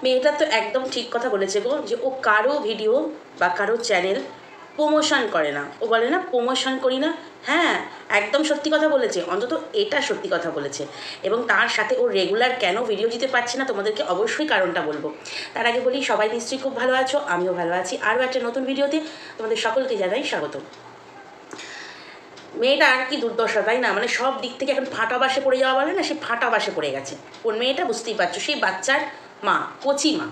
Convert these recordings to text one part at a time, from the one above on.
মেয়েটা তো একদম ঠিক কথা বলেছে গো, যে ও কারো ভিডিও বা কারো চ্যানেল প্রমোশন করে না। ও বলে না প্রমোশন করি না। হ্যাঁ, একদম সত্যি কথা বলেছে, অন্তত এটা সত্যি কথা বলেছে। এবং তার সাথে ও রেগুলার কেন ভিডিও দিতে পারছে না তোমাদেরকে অবশ্যই কারণটা বলবো। তার আগে বলি, সবাই নিশ্চয়ই খুব ভালো আছো, আমিও ভালো আছি। আরও একটা নতুন ভিডিওতে তোমাদের সকলকে জানাই স্বাগত। মেয়েটা আর কি দুর্দশা, তাই না? মানে সব দিক থেকে এখন ফাটা বাসে পড়ে যাওয়া বলে না, সে ফাটা বাসে পড়ে গেছে। কোন মেয়েটা বুঝতেই পারছো, সেই বাচ্চার মা, কচি মা,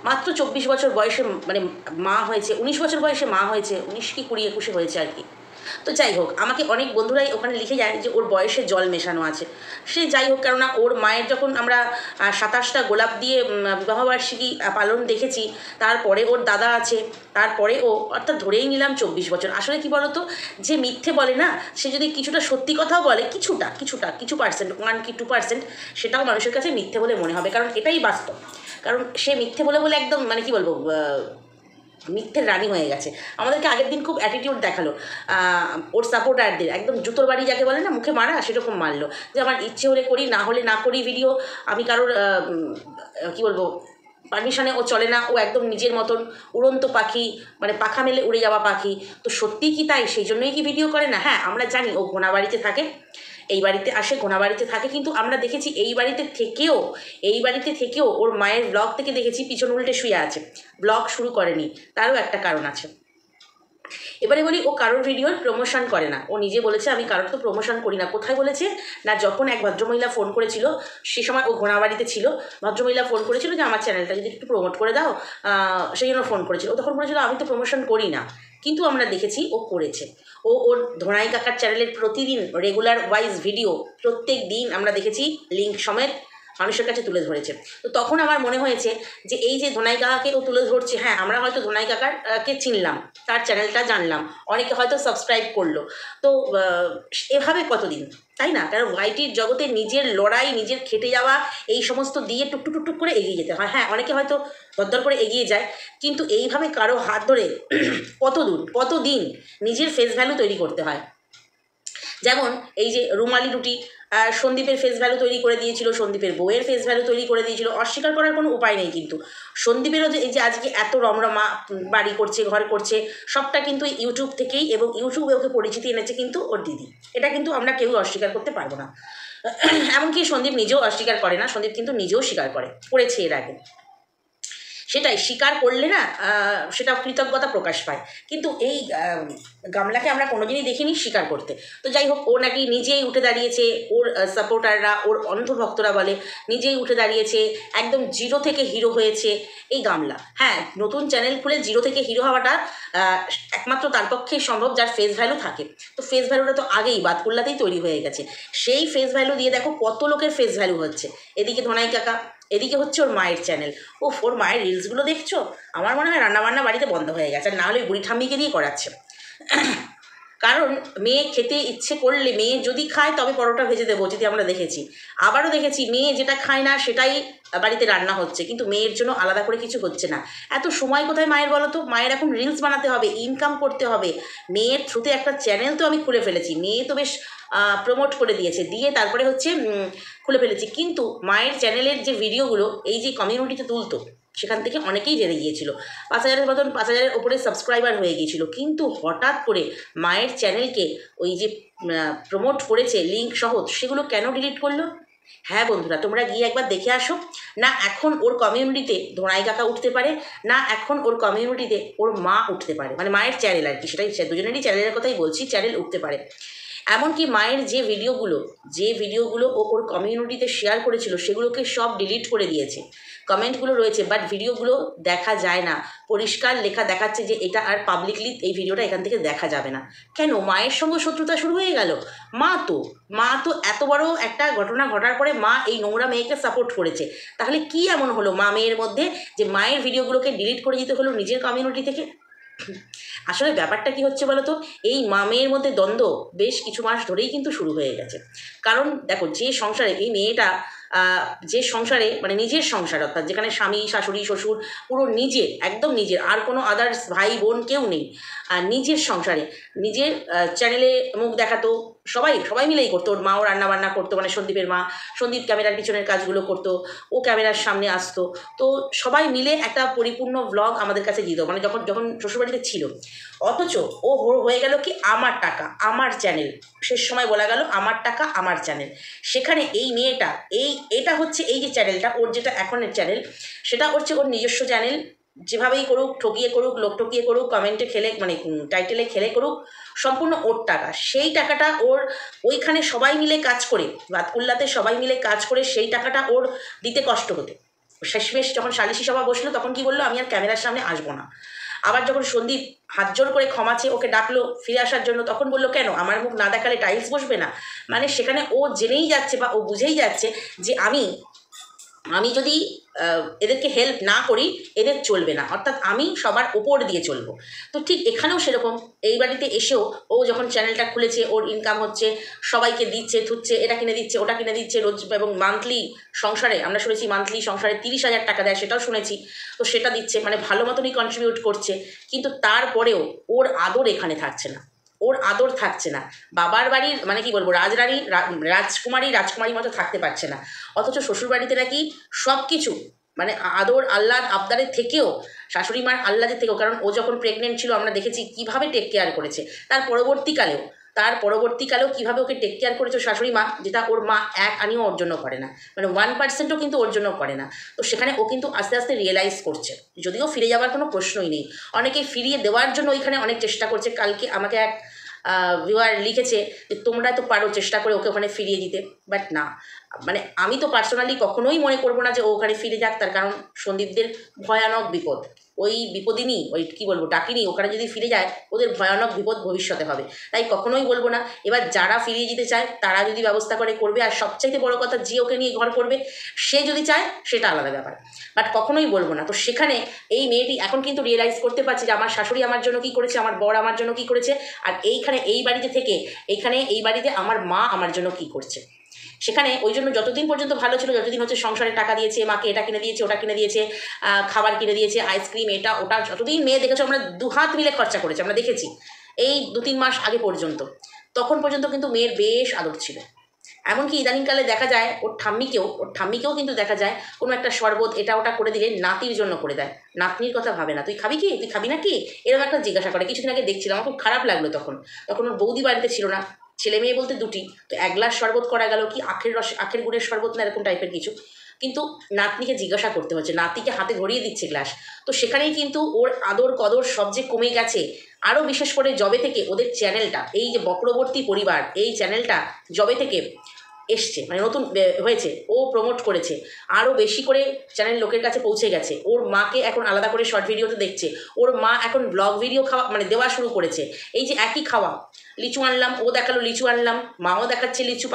মাত্র 24 বছর বয়সে মানে মা হয়েছে, 19 বছর বয়সে মা হয়েছে, 19 কি 20 21 হয়েছে আর কি। তো যাই হোক, আমাকে অনেক বন্ধুরাই ওখানে লিখে যায় যে ওর বয়সে জল মেশানো আছে। সে যাই হোক, কেননা ওর মায়ের যখন আমরা 27টা গোলাপ দিয়ে বিবাহবার্ষিকী পালন দেখেছি, তারপরে ওর দাদা আছে, তারপরে ও, অর্থাৎ ধরেই নিলাম 24 বছর। আসলে কি বলতো, যে মিথ্যে বলে না, সে যদি কিছুটা সত্যি কথাও বলে, কিছু পার্সেন্ট, 1 কি 2%, সেটাও মানুষের কাছে মিথ্যে বলে মনে হবে, কারণ এটাই বাস্তব। কারণ সে মিথ্যে বলে বলে একদম মানে কি বলবো, মিথ্যের রানী হয়ে গেছে। আমাদেরকে আগের দিন খুব অ্যাটিটিউড দেখালো ওর সাপোর্টারদের, একদম জুতোর বাড়ি যাকে বলে না, মুখে মারা, সেরকম মারলো যে আমার ইচ্ছে হলে করি, না হলে না করি ভিডিও, আমি কারোর কি বলবো পারমিশনে ও চলে না, ও একদম নিজের মতন উড়ন্ত পাখি, মানে পাখা মেলে উড়ে যাওয়া পাখি। তো সত্যিই কি তাই? সেই জন্যই কি ভিডিও করে না? হ্যাঁ, আমরা জানি ও ঘোনা বাড়িতে থাকে, এই বাড়িতে আসে, ঘোনা বাড়িতে থাকে, কিন্তু আমরা দেখেছি এই বাড়িতে থেকেও ওর মায়ের ব্লগ থেকে দেখেছি পিছন উল্টে শুয়ে আছে, ব্লগ শুরু করেনি। তারও একটা কারণ আছে। এবারে বলি, ও কারোর ভিডিওর প্রমোশন করে না। ও নিজে বলেছে আমি কারোর তো প্রমোশন করি না। কোথায় বলেছে না, যখন এক ভদ্রমহিলা ফোন করেছিল, সে সময় ও ঘোড়াবাড়িতে ছিল, ভদ্রমহিলা ফোন করেছিল যে আমার চ্যানেলটা যদি একটু প্রমোট করে দাও, সেই জন্য ফোন করেছিল। ও তখন বলেছিল আমি তো প্রমোশন করি না। কিন্তু আমরা দেখেছি ও করেছে। ওর ধোনাই কাকার চ্যানেলের প্রতিদিন রেগুলার ওয়াইজ ভিডিও, প্রত্যেক দিন আমরা দেখেছি লিঙ্ক সমেত মানুষের কাছে তুলে ধরেছে। তো তখন আমার মনে হয়েছে যে এই যে ধোনাই কাকাকে ও তুলে ধরছে, হ্যাঁ আমরা হয়তো ধোনাই কাকারকে চিনলাম, তার চ্যানেলটা জানলাম, অনেকে হয়তো সাবস্ক্রাইব করলো। তো এভাবে কতদিন, তাই না? কারণ ওয়াইটির জগতে নিজের লড়াই, নিজের খেটে যাওয়া, এই সমস্ত দিয়ে টুকটুক টুকটুক করে এগিয়ে যেতে হয়। হ্যাঁ, অনেকে হয়তো দরদর করে এগিয়ে যায়, কিন্তু এইভাবে কারো হাত ধরে কতদিন নিজের ফেস ভ্যালু তৈরি করতে হয়। যেমন এই যে রুমালি রুটি, সন্দীপের ফেস ভ্যালু তৈরি করে দিয়েছিল, সন্দীপের বউয়ের ফেস ভ্যালু তৈরি করে দিয়েছিল, অস্বীকার করার কোনো উপায় নেই। কিন্তু সন্দীপেরও যে এই যে আজকে এত রমরমা বাড়ি করছে, ঘর করছে, সবটা কিন্তু ইউটিউব থেকেই, এবং ইউটিউবে ওকে পরিচিতি এনেছে কিন্তু ওর দিদি। এটা কিন্তু আমরা কেউ অস্বীকার করতে পারবো না। এমনকি সন্দীপ নিজেও অস্বীকার করে না, সন্দীপ কিন্তু নিজেও স্বীকার করেছে এর আগে। সেটাই স্বীকার করলে না সেটা কৃতজ্ঞতা প্রকাশ পায়। কিন্তু এই গামলাকে আমরা কোনোদিনই দেখিনি স্বীকার করতে। তো যাই হোক, ও নাকি নিজেই উঠে দাঁড়িয়েছে, ওর সাপোর্টাররা, ওর অন্ধভক্তরা বলে নিজেই উঠে দাঁড়িয়েছে, একদম জিরো থেকে হিরো হয়েছে এই গামলা। হ্যাঁ, নতুন চ্যানেল খুলে জিরো থেকে হিরো হওয়াটা একমাত্র তার পক্ষেই সম্ভব যার ফেস ভ্যালু থাকে। তো ফেস ভ্যালুটা তো আগেই বাতকুল্লাতেই তৈরি হয়ে গেছে। সেই ফেস ভ্যালু দিয়ে দেখো কত লোকের ফেস ভ্যালু হচ্ছে। এদিকে ধোনাই কাকা, এদিকে হচ্ছে ওর মায়ের চ্যানেল। ওর মায়ের রিলসগুলো দেখছো, আমার মনে হয় রান্নাবান্না বাড়িতে বন্ধ হয়ে গেছে, আর নাহলে বুড়ি ঠাম্মিকে দিয়ে করাচ্ছে। কারণ মেয়ে খেতে ইচ্ছে করলে, মেয়ে যদি খায় তবে পরোটা ভেজে দেবো, যদি আমরা দেখেছি। আবারও দেখেছি মেয়ে যেটা খায় না সেটাই বাড়িতে রান্না হচ্ছে, কিন্তু মেয়ের জন্য আলাদা করে কিছু হচ্ছে না। এত সময় কোথায় মায়ের বলো তো? মায়ের এখন রিলস বানাতে হবে, ইনকাম করতে হবে। মেয়ের থ্রুতে একটা চ্যানেল তো আমি খুলে ফেলেছি, মেয়ে তো বেশ প্রমোট করে দিয়েছে, দিয়ে তারপরে হচ্ছে খুলে ফেলেছি। কিন্তু মায়ের চ্যানেলের যে ভিডিওগুলো এই যে কমিউনিটিতে তুলতো, সেখান থেকে অনেকেই জেনে গিয়েছিল, 5,000-এর মতন, 5,000-এর ওপরে সাবস্ক্রাইবার হয়ে গিয়েছিল। কিন্তু হঠাৎ করে মায়ের চ্যানেলকে ওই যে প্রমোট করেছে লিঙ্ক সহ, সেগুলো কেন ডিলিট করলো? হ্যাঁ বন্ধুরা, তোমরা গিয়ে একবার দেখে আসো না। এখন ওর কমিউনিটিতে ধোনাই কাকা উঠতে পারে না, এখন ওর কমিউনিটিতে ওর মা উঠতে পারে, মানে মায়ের চ্যানেল আর কি, সেটাই দুজনেরই চ্যানেলের কথাই বলছি, চ্যানেল উঠতে পারে। এমনকি মায়ের যে ভিডিওগুলো ও ওর কমিউনিটিতে শেয়ার করেছিল, সেগুলোকে সব ডিলিট করে দিয়েছে। কমেন্টগুলো রয়েছে, বাট ভিডিওগুলো দেখা যায় না, পরিষ্কার লেখা দেখাচ্ছে যে এটা আর পাবলিকলি এই ভিডিওটা এখান থেকে দেখা যাবে না। কেন? মায়ের সঙ্গে শত্রুতা শুরু হয়ে গেল? মা তো এত বড় একটা ঘটনা ঘটার পরে মা এই নোংরা মেয়েকে সাপোর্ট করেছে। তাহলে কি এমন হলো মা মেয়ের মধ্যে যে মায়ের ভিডিওগুলোকে ডিলিট করে দিতে হলো নিজের কমিউনিটি থেকে? আসলে ব্যাপারটা কি হচ্ছে বলো তো, এই মা মেয়ের মধ্যে দ্বন্দ্ব বেশ কিছু মাস ধরেই কিন্তু শুরু হয়ে গেছে। কারণ দেখো, যে সংসারে এই মেয়েটা, যে সংসারে, মানে নিজের সংসার, অর্থাৎ যেখানে স্বামী, শাশুড়ি, শ্বশুর, পুরো নিজের, একদম নিজের, আর কোনো আদার্স ভাই বোন কেউ নেই, আর নিজের সংসারে নিজের চ্যানেলে মুখ দেখাতো, সবাই সবাই মিলেই করতো। ওর মাও রান্নাবান্না করতো, মানে সন্দীপের মা। সন্দীপ ক্যামেরার পিছনের কাজগুলো করতো, ও ক্যামেরার সামনে আসতো। তো সবাই মিলে একটা পরিপূর্ণ ব্লগ আমাদের কাছে দিত, মানে যখন যখন শ্বশুরবাড়িতে ছিল। অথচ ও হয়ে গেল কি আমার টাকা আমার চ্যানেল, শেষ সময় বলা গেল আমার টাকা আমার চ্যানেল। সেখানে এই মেয়েটা এটা হচ্ছে এই যে চ্যানেলটা ওর, যেটা এখনের চ্যানেল, সেটা হচ্ছে ওর নিজস্ব চ্যানেল। যেভাবেই করুক, ঠকিয়ে করুক, লোক ঠকিয়ে করুক, কমেন্টে খেলে, মানে টাইটেলে খেলে করুক, সম্পূর্ণ ওর টাকা। সেই টাকাটা ওর ওইখানে সবাই মিলে কাজ করে, বাতকুল্লাতে সবাই মিলে কাজ করে সেই টাকাটা ওর দিতে কষ্ট হতে। শেষমেশ যখন সালিশি সভা বসলো তখন কি বললো, আমি আর ক্যামেরার সামনে আসবো না। আবার যখন সন্দীপ হাত জোর করে ক্ষমা চেয়ে ওকে ডাকলো ফিরে আসার জন্য, তখন বললো কেন, আমার মুখ না দেখালে টাইলস বসবে না? মানে সেখানে ও জেনেই যাচ্ছে বা ও বুঝেই যাচ্ছে যে আমি যদি এদেরকে হেল্প না করি এদের চলবে না, অর্থাৎ আমি সবার ওপর দিয়ে চলবো। তো ঠিক এখানেও সেরকম, এই বাড়িতে এসেও ও যখন চ্যানেলটা খুলেছে, ওর ইনকাম হচ্ছে, সবাইকে দিচ্ছে থুচ্ছে, এটা কিনে দিচ্ছে ওটা কিনে দিচ্ছে রোজ, এবং মান্থলি সংসারে আমরা শুনেছি মান্থলি সংসারে 30,000 টাকা দেয়, সেটাও শুনেছি। তো সেটা দিচ্ছে, মানে ভালো মতনই কন্ট্রিবিউট করছে। কিন্তু তারপরেও ওর আদর এখানে থাকছে না, ওর আদর থাকছে না। বাবার বাড়ির, মানে কি বলবো, রাজকুমারী মতো থাকতে পারছে না। অথচ শ্বশুরবাড়িতে নাকি সব কিছু, মানে আদর আহ্লাদ আবদারের থেকেও, শাশুড়ি মার আহ্লাদের থেকেও, কারণ ও যখন প্রেগনেন্ট ছিল আমরা দেখেছি কিভাবে টেক কেয়ার করেছে। তার পরবর্তীকালেও কীভাবে ওকে টেক কেয়ার করেছে শাশুড়ি মা, যেটা ওর মা এক আনিও ওর জন্য করে না, মানে 1%ও কিন্তু ওর জন্য করে না। তো সেখানে ও কিন্তু আস্তে আস্তে রিয়েলাইজ করছে, যদিও ফিরে যাওয়ার কোনো প্রশ্নই নেই। অনেকেই ফিরিয়ে দেওয়ার জন্য ওইখানে অনেক চেষ্টা করছে। কালকে আমাকে এক ভিউয়ার লিখেছে যে তোমরা তো পারো চেষ্টা করে ওকে ওখানে ফিরিয়ে দিতে, বাট না, মানে আমি তো পার্সোনালি কখনোই মনে করবো না যে ও ওখানে ফিরে যাক। তার কারণ সন্দীপদের ভয়ানক বিপদ, ওই বিপদিনী, ওই কী বলবো, ডাকিনি, ওখানে যদি ফিরে যায় ওদের ভয়ানক বিপদ ভবিষ্যতে হবে। তাই কখনোই বলবো না। এবার যারা ফিরিয়ে যেতে চায় তারা যদি ব্যবস্থা করে করবে, আর সবচাইতে বড় কথা, যে ওকে নিয়ে ঘর করবে সে যদি চায় সেটা আলাদা ব্যাপার, বাট কখনোই বলবো না। তো সেখানে এই মেয়েটি এখন কিন্তু রিয়েলাইজ করতে পারছে যে আমার শাশুড়ি আমার জন্য কী করেছে, আমার বর আমার জন্য কী করেছে, আর এইখানে এই বাড়িতে থেকে এই বাড়িতে আমার মা আমার জন্য কী করছে। সেখানে ওই জন্য যতদিন পর্যন্ত ভালো ছিল, যতদিন হচ্ছে সংসারে টাকা দিয়েছে, মাকে এটা কিনে দিয়েছে ওটা কিনে দিয়েছে, খাবার কিনে দিয়েছে, আইসক্রিম এটা ওটা, যতদিন মেয়ে দেখেছো আমরা দুহাত মিলে খরচা করেছি, আমরা দেখেছি এই 2-3 মাস আগে পর্যন্ত, তখন পর্যন্ত কিন্তু মেয়ের বেশ আদর ছিল। এমনকি ইদানিংকালে দেখা যায় ওর ঠাম্মিকেও কিন্তু দেখা যায় কোনো একটা শরবত এটা ওটা করে দিলে নাতির জন্য করে দেয়, নাতনির কথা ভাবে না। তুই খাবি কি, তুই খাবি না কি, এরকম একটা জিজ্ঞাসা করে। কিছুদিন আগে দেখছিলাম, আমার খুব খারাপ লাগলো। তখন ওর বৌদি বাড়িতে ছিল না, ছেলে মেয়ে বলতে 2টি, তো 1 গ্লাস শরবত করা গেল, কি আখের গুড়ের শরবত না এরকম টাইপের কিছু, কিন্তু নাতনিকে জিজ্ঞাসা করতে হচ্ছে, নাতিকে হাতে ধরিয়ে দিচ্ছে গ্লাস। তো সেখানেই কিন্তু ওর আদর কদর সব যে কমে গেছে। আরও বিশেষ করে জবে থেকে ওদের চ্যানেলটা, এই যে বক্রবর্তী পরিবার, এই চ্যানেলটা জবে থেকে এসছে, মানে নতুন হয়েছে, ও প্রমোট করেছে, আরও বেশি করে চ্যানেল লোকের কাছে পৌঁছে গেছে। ওর মাকে এখন আলাদা করে শর্ট ভিডিওতে দেখছে, ওর মা এখন ব্লগ ভিডিও খাওয়া মানে দেওয়া শুরু করেছে। এই যে একই খাওয়া, লিচু আনলাম, ও দেখালো লিচু আনলাম, মাও দেখাচ্ছে লিচু,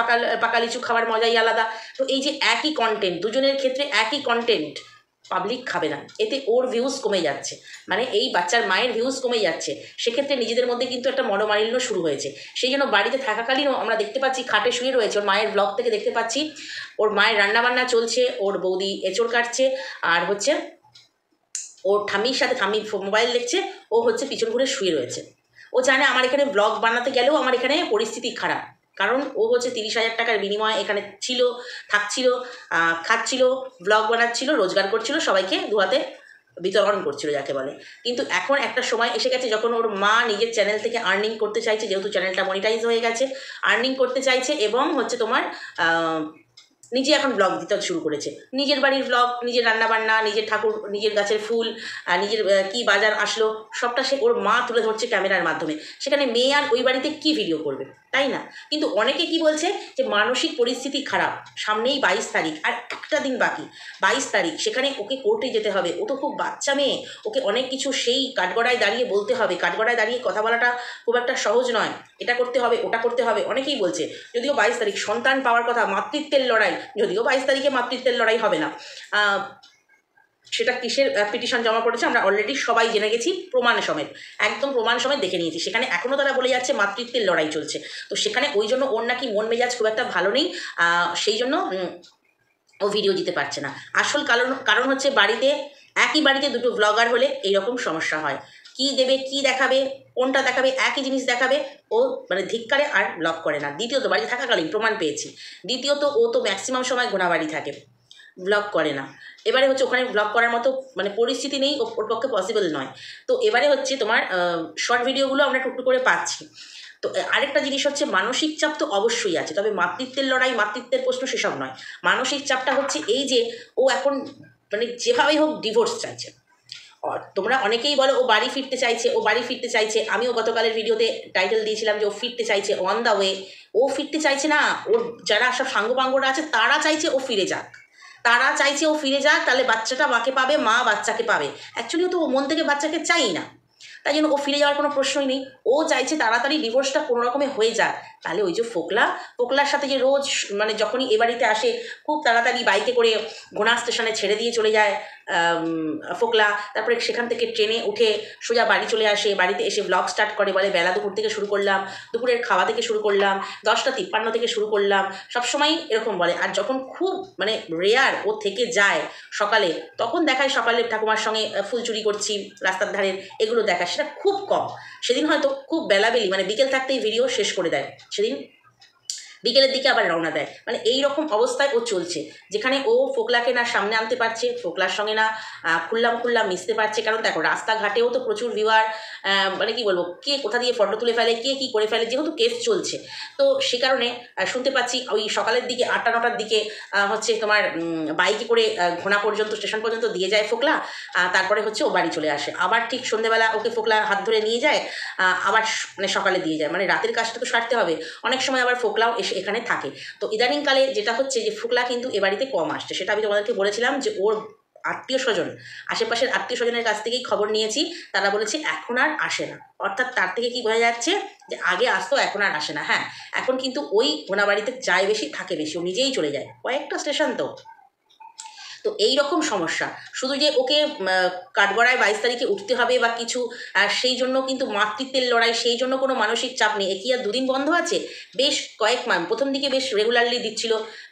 পাকা লিচু খাওয়ার মজাই আলাদা। তো এই যে একই কন্টেন্ট, দুজনের ক্ষেত্রে একই কন্টেন্ট, পাবলিক খাবে না, এতে ওর ভিউজ কমে যাচ্ছে, মানে এই বাচ্চার মায়ের ভিউজ কমে যাচ্ছে। সেক্ষেত্রে নিজেদের মধ্যে কিন্তু একটা মনোমালিন্য শুরু হয়েছে। সেই জন্য বাড়িতে থাকাকালীনও আমরা দেখতে পাচ্ছি খাটে শুয়ে রয়েছে, ওর মায়ের ব্লগ থেকে দেখতে পাচ্ছি ওর মায়ের রান্নাবান্না চলছে, ওর বৌদি এঁচড় কাটছে, আর হচ্ছে ওর ঠাম্মির সাথে ঠাম্মি মোবাইল দেখছে, ও হচ্ছে পিছন ঘুরে শুয়ে রয়েছে। ও জানে আমার এখানে ব্লগ বানাতে গেলেও আমার এখানে পরিস্থিতি খারাপ, কারণ ও হচ্ছে 30,000 টাকার বিনিময়ে এখানে ছিল, থাকছিল, খাচ্ছিল, ব্লগ বানাচ্ছিল, রোজগার করছিল, সবাইকে দুহাতে বিতরণ করছিল যাকে বলে। কিন্তু এখন একটা সময় এসে গেছে যখন ওর মা নিজের চ্যানেল থেকে আর্নিং করতে চাইছে, যেহেতু চ্যানেলটা মনিটাইজ হয়ে গেছে, আর্নিং করতে চাইছে, এবং হচ্ছে তোমার নিজে এখন ব্লগ দিতে শুরু করেছে, নিজের বাড়ির ব্লগ, নিজের রান্নাবান্না, নিজের ঠাকুর, নিজের গাছের ফুল, নিজের কী বাজার আসলো সবটা সে ওর মা তুলে ধরছে ক্যামেরার মাধ্যমে। সেখানে মেয়ে আর ওই বাড়িতে কী ভিডিও করবে, তাই না? কিন্তু অনেকে কি বলছে যে মানসিক পরিস্থিতি খারাপ, সামনেই 22 তারিখ, আর একটা দিন বাকি, 22 তারিখ, সেখানে ওকে কোর্টে যেতে হবে, ও তো খুব বাচ্চা মেয়ে, ওকে অনেক কিছু সেই কাঠগড়ায় দাঁড়িয়ে বলতে হবে, কাঠগড়ায় দাঁড়িয়ে কথা বলাটা খুব একটা সহজ নয়, এটা করতে হবে ওটা করতে হবে, অনেকেই বলছে। যদিও 22 তারিখ সন্তান পাওয়ার কথা, মাতৃত্বের লড়াই, যদিও 22 তারিখে মাতৃত্বের লড়াই হবে না, সেটা কিসের পিটিশন জমা করেছে আমরা অলরেডি সবাই জেনে গেছি, প্রমাণ সমেত, একদম প্রমাণ সমেত দেখে নিয়েছি। সেখানে এখনও তারা বলে যাচ্ছে মাতৃত্বের লড়াই চলছে। তো সেখানে ওই জন্য ওর নাকি মন মেজাজ খুব একটা ভালো নেই, সেই জন্য ও ভিডিও দিতে পারছে না। আসল কারণ হচ্ছে একই বাড়িতে দুটো ব্লগার হলে এইরকম সমস্যা হয়। কি দেবে, কি দেখাবে, কোনটা দেখাবে, একই জিনিস দেখাবে, ও মানে ধিক্কারে আর ব্লগ করে না। দ্বিতীয়ত বাড়ি থাকাকালীন প্রমাণ পেয়েছি। দ্বিতীয়ত ও তো ম্যাক্সিমাম সময় ঘোড়াবাড়ি থাকে, ব্লগ করে না। এবারে হচ্ছে ওখানে ব্লগ করার মতো মানে পরিস্থিতি নেই, ওর পক্ষে পসিবল নয়। তো এবারে হচ্ছে তোমার শর্ট ভিডিওগুলো আমরা টুকটুক করে পাচ্ছি। তো আরেকটা জিনিস হচ্ছে মানসিক চাপ তো অবশ্যই আছে, তবে মাতৃত্বের লড়াই, মাতৃত্বের প্রশ্ন সেসব নয়। মানসিক চাপটা হচ্ছে এই যে ও এখন মানে যেভাবেই হোক ডিভোর্স চাইছে। তোমরা অনেকেই বলো ও বাড়ি ফিরতে চাইছে, ও বাড়ি ফিরতে চাইছে। আমিও গতকালের ভিডিওতে টাইটেল দিয়েছিলাম যে ও ফিরতে চাইছে, অন দ্য ওয়ে। ও ফিরতে চাইছে না, ওর যারা সব সাঙ্গপাঙ্গরা আছে তারা চাইছে ও ফিরে যাক, তারা চাইছে ও ফিরে যাক, তাহলে বাচ্চাটা মাকে পাবে, মা বাচ্চাকে পাবে। অ্যাকচুয়ালি তো ও মন থেকে বাচ্চাকে চাই না, তাই জন্য ও ফিরে যাওয়ার কোনো প্রশ্নই নেই। ও চাইছে তাড়াতাড়ি ডিভোর্সটা কোনো রকমে হয়ে যাক। তাহলে ওই যে ফোকলার সাথে যে রোজ মানে যখনই এ বাড়িতে আসে খুব তাড়াতাড়ি বাইকে করে ঘোনা স্টেশনে ছেড়ে দিয়ে চলে যায় ফোকলা, তারপরে সেখান থেকে ট্রেনে উঠে সোজা বাড়ি চলে আসে, বাড়িতে এসে ব্লগ স্টার্ট করে, বলে বেলা দুপুর থেকে শুরু করলাম, দুপুরের খাওয়া থেকে শুরু করলাম, 10:53 থেকে শুরু করলাম, সবসময় এরকম বলে। আর যখন খুব মানে রেয়ার ও থেকে যায় সকালে, তখন দেখায় সকালে ঠাকুমার সঙ্গে ফুল চুরি করছি রাস্তার ধারের, এগুলো দেখায়, সেটা খুব কম। সেদিন হয়তো খুব বেলাবেলি মানে বিকেল থাকতেই ভিডিও শেষ করে দেয়, সেদিন বিকেলের দিকে আবার রওনা দেয়। মানে এই রকম অবস্থায় ও চলছে, যেখানে ও ফোকলাকে না সামনে আনতে পারছে, ফোকলার সঙ্গে না খুল্লাম মিশতে পারছে। কারণ দেখো রাস্তাঘাটেও তো প্রচুর ভিউয়ার, মানে কি বলবো, কে কোথা দিয়ে ফটো তুলে ফেলে, কে কী করে ফেলে, যেহেতু কেস চলছে। তো সে কারণে শুনতে পাচ্ছি ওই সকালের দিকে 8টা-9টার দিকে হচ্ছে তোমার বাইকে করে ঘোনা পর্যন্ত, স্টেশন পর্যন্ত দিয়ে যায় ফোকলা। তারপরে হচ্ছে ও বাড়ি চলে আসে, আবার ঠিক সন্ধ্যেবেলা ওকে ফোকলা হাত ধরে নিয়ে যায়, আবার মানে সকালে দিয়ে যায়। মানে রাতের কাজটা তো সারতে হবে, অনেক সময় আবার ফোকলাও এখানে থাকে। তো ইদানিংকালে যেটা হচ্ছে যে ফোকলা কিন্তু এ বাড়িতে কম আসছে, সেটা আমি তোমাদেরকে বলেছিলাম যে ওর আত্মীয় স্বজন, আশেপাশের আত্মীয় স্বজনের কাছ থেকেই খবর নিয়েছি, তারা বলেছে এখন আর আসে না। অর্থাৎ তার থেকে কি বোঝা যাচ্ছে যে আগে আসতো, এখন আর আসে না। হ্যাঁ, এখন কিন্তু ওই ঘোনা বাড়িতে যায় বেশি, থাকে বেশি, ও নিজেই চলে যায়, কয়েকটা স্টেশন তো। তো এই রকম সমস্যা, শুধু যে ওকে কাঠগড়ায় 22 তারিখে উঠতে হবে বা কিছু, সেই জন্য কিন্তু মাতৃত্বের লড়াই, সেই জন্য কোনো মানসিক চাপ নেই। এ কি আর দুদিন বন্ধ আছে? বেশ কয়েক মাস, প্রথম দিকে বেশ রেগুলারলি দিচ্ছিল,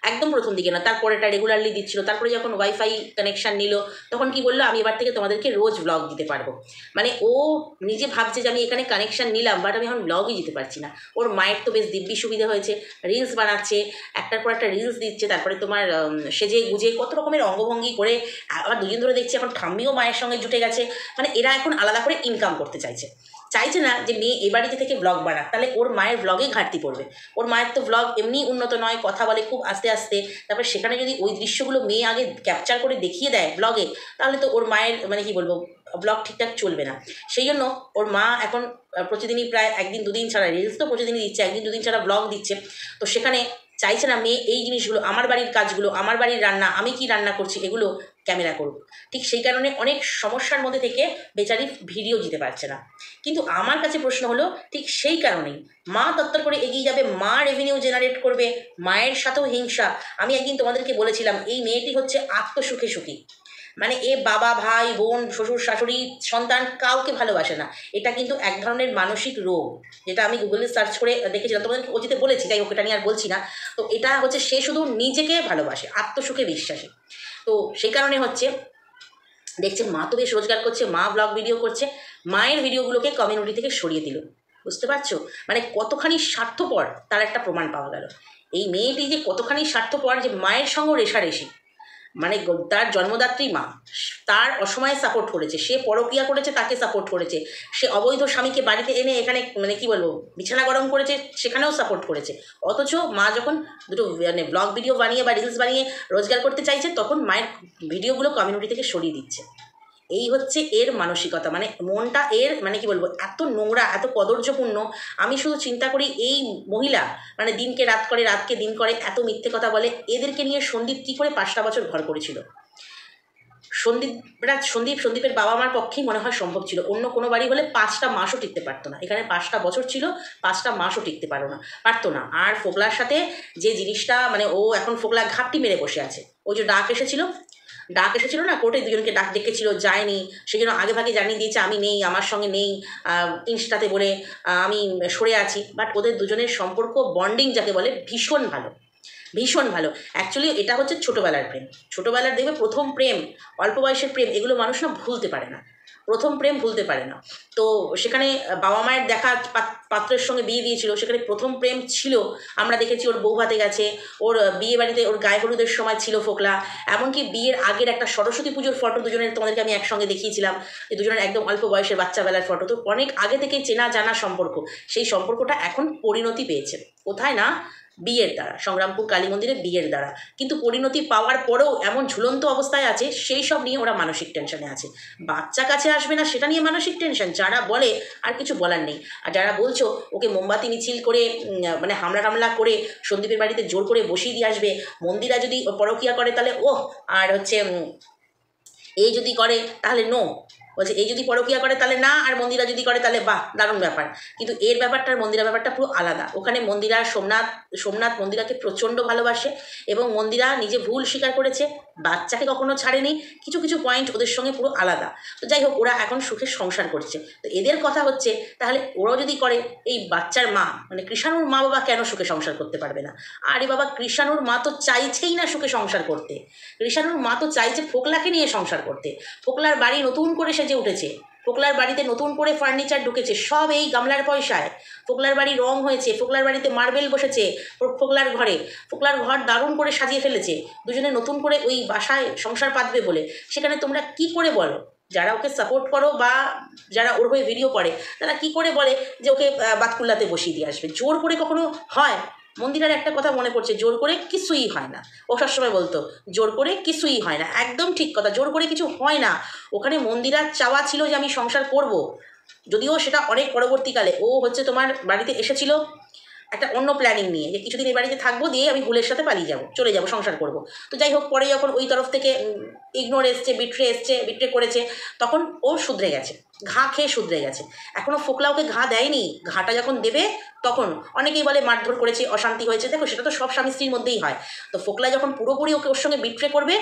একদম প্রথম দিকে না, তারপরে এটা রেগুলারলি দিচ্ছিল। তারপরে যখন ওয়াইফাই কানেকশান নিল, তখন কি বললো, আমি এবার থেকে তোমাদেরকে রোজ ব্লগ দিতে পারবো। মানে ও নিজে ভাবছে যে আমি এখানে কানেকশান নিলাম, বাট আমি এখন ব্লগই দিতে পারছি না। ওর মায়ের তো বেশ দিব্যি সুবিধা হয়েছে, রিলস বানাচ্ছে, একটার পর একটা রিলস দিচ্ছে, তারপরে তোমার সেজে গুজে কত রকমের অঙ্গভঙ্গি করে। আবার দুদিন ধরে দেখছি এখন ঠাম্মিও মায়ের সঙ্গে জুটে গেছে। মানে এরা এখন আলাদা করে ইনকাম করতে চাইছে না যে মেয়ে এ বাড়িতে থেকে ব্লগ বানাক, তাহলে ওর মায়ের ব্লগে ঘাটতি পড়বে। ওর মায়ের তো ব্লগ এমনি উন্নত নয়, কথা বলে খুব আস্তে আস্তে, তারপর সেখানে যদি ওই দৃশ্যগুলো মেয়ে আগে ক্যাপচার করে দেখিয়ে দেয় ব্লগে, তাহলে তো ওর মায়ের মানে কি বলবো, ব্লগ ঠিকঠাক চলবে না। সেই জন্য ওর মা এখন প্রতিদিনই প্রায় একদিন দুদিন ছাড়া, রিলস তো প্রতিদিনই দিচ্ছে, একদিন দুদিন ছাড়া ব্লগ দিচ্ছে। তো সেখানে চাইছে না মেয়ে এই জিনিসগুলো, আমার বাড়ির কাজগুলো, আমার বাড়ির রান্না, আমি কি রান্না করছি, এগুলো ক্যামেরা করুক। ঠিক সেই কারণে অনেক সমস্যার মধ্যে থেকে বেচারি ভিডিও দিতে পারছে না। কিন্তু আমার কাছে প্রশ্ন হলো, ঠিক সেই কারণেই মা তত্তর করে এগিয়ে যাবে, মা রেভিনিউ জেনারেট করবে, মায়ের সাথেও হিংসা। আমি একদিন তোমাদেরকে বলেছিলাম এই মেয়েটি হচ্ছে আত্মসুখে সুখী। মানে এ বাবা, ভাই, বোন, শ্বশুর, শাশুড়ি, সন্তান কাউকে ভালোবাসে না। এটা কিন্তু এক ধরনের মানসিক রোগ, যেটা আমি গুগলে সার্চ করে দেখেছিলাম, তোমাদেরকে অতীতে বলেছি, তাই ওকে এটা নিয়ে আর বলছি না। তো এটা হচ্ছে সে শুধু নিজেকে ভালোবাসে, আত্মসুখে বিশ্বাসী। তো সেই কারণে হচ্ছে দেখছেন মা তো বেশ রোজগার করছে, মা ব্লগ ভিডিও করছে, মায়ের ভিডিওগুলোকে কমিউনিটি থেকে সরিয়ে দিল। বুঝতে পারছো মানে কতখানি স্বার্থপর, তার একটা প্রমাণ পাওয়া গেল। এই মেয়েটি যে কতখানি স্বার্থপর, যে মায়ের সঙ্গে রেষারেষি, মানে তার জন্মদাত্রী মা তার অসময়ে সাপোর্ট করেছে, সে পরক্রিয়া করেছে তাকে সাপোর্ট করেছে, সে অবৈধ স্বামীকে বাড়িতে এনে এখানে মানে কি বলবো বিছানা গরম করেছে, সেখানেও সাপোর্ট করেছে। অথচ মা যখন দুটো মানে ব্লগ ভিডিও বানিয়ে বা রিলস বানিয়ে রোজগার করতে চাইছে, তখন মায়ের ভিডিওগুলো কমিউনিটি থেকে সরিয়ে দিচ্ছে। এই হচ্ছে এর মানসিকতা, মানে মনটা এর মানে কি বলবো এত নোংরা, এত কদর্যপূর্ণ। আমি শুধু চিন্তা করি এই মহিলা মানে দিনকে রাত করে, রাতকে দিন করে, এত মিথ্যে কথা বলে। এদেরকে নিয়ে সন্দীপ কী করে 5টা বছর ঘর করেছিল? সন্দীপের বাবা মার পক্ষেই মনে হয় সম্ভব ছিল, অন্য কোনো বাড়ি হলে 5টা মাসও টিকতে পারতো না। এখানে 5টা বছর ছিল, 5টা মাসও টিকতে পারতো না। আর ফোকলার সাথে যে জিনিসটা মানে ও এখন ফোকলা ঘাপটি মেরে বসে আছে। ওই যে ডাক এসেছিল না কোর্টে, দুজনকে ডেকেছিল, যায়নি, সেই জন্য আগে ভাগে জানিয়ে দিয়েছে আমি নেই, আমার সঙ্গে নেই, ইনস্টাতে বলে আমি সরে আছি। বাট ওদের দুজনের সম্পর্ক, বন্ডিং যাকে বলে, ভীষণ ভালো, ভীষণ ভালো। অ্যাকচুয়ালি এটা হচ্ছে ছোটোবেলার প্রেম, ছোটোবেলার দেখবে প্রথম প্রেম, অল্প বয়সের প্রেম, এগুলো মানুষ না ভুলতে পারে না। প্রথম প্রেম ভুলতে পারে না। তো সেখানে বাবা মায়ের দেখা পাত্রের সঙ্গে বিয়ে দিয়েছিল, সেখানে প্রথম প্রেম ছিল। আমরা দেখেছি ওর বউ ভাতে গেছে, ওর বিয়ে বাড়িতে ওর গায়ে হলুদের সময় ছিল ফোকলা, এমনকি বিয়ের আগের একটা সরস্বতী পুজোর ফটো দুজনের তোমাদেরকে আমি একসঙ্গে দেখিয়েছিলাম, যে দুজনের একদম অল্প বয়সের বাচ্চাবেলার ফটো। তো অনেক আগে থেকেই চেনা জানা সম্পর্ক, সেই সম্পর্কটা এখন পরিণতি পেয়েছে কোথায় না, বিয়ের দ্বারা, সংগ্রামপুর কালী মন্দিরে বিয়ের দ্বারা। কিন্তু পরিণতি পাওয়ার পরেও এমন ঝুলন্ত অবস্থায় আছে, সেই সব নিয়ে ওরা মানসিক টেনশনে আছে। বাচ্চা কাছে আসবে না সেটা নিয়ে মানসিক টেনশন, যারা বলে আর কিছু বলার নেই। আর যারা বলছো ওকে মোমবাতি মিছিল করে মানে হামলা টামলা করে সন্দীপের বাড়িতে জোর করে বসিয়ে দিয়ে আসবে, মন্দিরা যদি পরকিয়া করে তাহলে আর হচ্ছে এই যদি করে তাহলে নো, বলছে এই যদি পরকিয়া করে তাহলে না, আর মন্দিরা যদি করে তাহলে বাহ, দারুণ ব্যাপার। কিন্তু এর ব্যাপারটা আর মন্দিরা ব্যাপারটা পুরো আলাদা। ওখানে মন্দিরা সোমনাথ মন্দিরাকে প্রচণ্ড ভালোবাসে, এবং মন্দিরা নিজে ভুল স্বীকার করেছে, বাচ্চাকে কখনো ছাড়েনি। কিছু কিছু পয়েন্ট ওদের সঙ্গে পুরো আলাদা। তো যাই হোক, ওরা এখন সুখে সংসার করছে। তো এদের কথা হচ্ছে, তাহলে ওরাও যদি করে, এই বাচ্চার মা মানে কৃষাণুর মা বাবা কেন সুখে সংসার করতে পারবে না? আরে বাবা, কৃষাণুর মা তো চাইছেই না সুখে সংসার করতে। কৃষাণুর মা তো চাইছে ফোকলাকে নিয়ে সংসার করতে। ফোকলার বাড়ি নতুন করে সেজে উঠেছে, ফোকলার বাড়িতে নতুন করে ফার্নিচার ঢুকেছে, সব এই গামলার পয়সায়। ফোকলার বাড়ি রং হয়েছে, ফোকলার বাড়িতে মার্বেল বসেছে, ফোকলার ঘর দারুণ করে সাজিয়ে ফেলেছে, দুজনে নতুন করে ওই বাসায় সংসার পাতবে বলে। সেখানে তোমরা কি করে বলো, যারা ওকে সাপোর্ট করো বা যারা ওর হয়ে ভিডিও করে, তারা কি করে বলে যে ওকে বাতকুল্লাতে বসিয়ে দিয়ে আসবে? জোর করে কখনো হয়? মন্দিরের একটা কথা মনে পড়ছে, জোর করে কিছুই হয় না। ও সবসময় বলতো জোর করে কিছুই হয় না, একদম ঠিক কথা, জোর করে কিছু হয় না। ওখানে মন্দিরার চাওয়া ছিল যে আমি সংসার করব, যদিও সেটা অনেক পরবর্তীকালে। ও হচ্ছে তোমার বাড়িতে এসেছিল একটা অন্য প্ল্যানিং নিয়ে, যে কিছুদিন এই বাড়িতে থাকবো, দিয়ে আমি ভুলের সাথে পালিয়ে যাবো, চলে যাবো, সংসার করব। তো যাই হোক, পরে যখন ওই তরফ থেকে ইগনোর এসছে, বিট্রে করেছে, তখন ও শুধরে গেছে, ঘা খেয়ে শুধরে গেছে। এখনও ফোকলা ওকে ঘা দেয়নি, ঘাটা যখন দেবে তখন অনেকেই বলে মারধর করেছে, অশান্তি হয়েছে। দেখো, সেটা তো সব স্বামী স্ত্রীর মধ্যেই হয়। তো ফোকলা যখন পুরোপুরি ওর সঙ্গে বিট্রে করবে,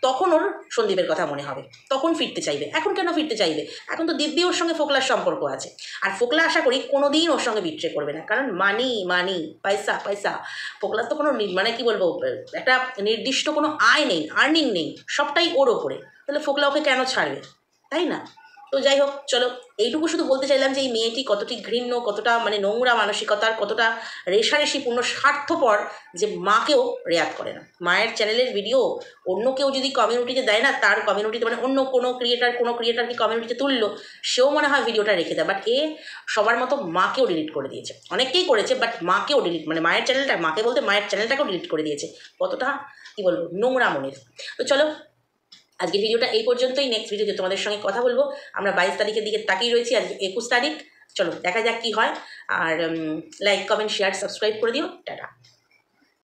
তখন ওর সন্দীপের কথা মনে হবে, তখন ফিরতে চাইবে। এখন কেন ফিরতে চাইবে? এখন তো দিব্যি ওর সঙ্গে ফোকলার সম্পর্ক আছে। আর ফোকলা আশা করি কোনোদিন ওর সঙ্গে বিট্রে করবে না, কারণ মানি পয়সা পয়সা। ফোকলার তো কোনো মানে কি বলবো, একটা নির্দিষ্ট কোনো আয় নেই, আর্নিং নেই, সবটাই ওর ওপরে। তাহলে ফোকলা ওকে কেন ছাড়বে, তাই না? তো যাই হোক, চলো, এইটুকু শুধু বলতে চাইলাম যে এই মেয়েটি কতটি ঘৃণ্য, কতটা মানে নোংরা মানসিকতার, কতটা রেষারেষিপূর্ণ, স্বার্থপর, যে মাকেও রেয়াত করে না। মায়ের চ্যানেলের ভিডিও অন্য কেউ যদি কমিউনিটিতে দেয় না, তার কমিউনিটিতে মানে অন্য কোনো ক্রিয়েটারকে কমিউনিটিতে তুললো, সেও মনে হয় ভিডিওটা রেখে দেয়। বাট এ সবার মতো মাকেও ডিলিট করে দিয়েছে, অনেককেই করেছে, বাট মাকেও ডিলিট, মানে মায়ের চ্যানেলটা, মাকে বলতে মায়ের চ্যানেলটাকেও ডিলিট করে দিয়েছে। কতটা কি বলবো, নোংরা মনের। তো চলো, আজকের ভিডিওটা এই পর্যন্তই। নেক্সট ভিডিওতে তোমাদের সঙ্গে কথা বলবো। আমরা 22 তারিখের দিকে তাকিয়ে রয়েছি, আজকে 21 তারিখ। চলো দেখা যাক কি হয়। আর লাইক, কমেন্ট, শেয়ার, সাবস্ক্রাইব করে দিও। টাটা।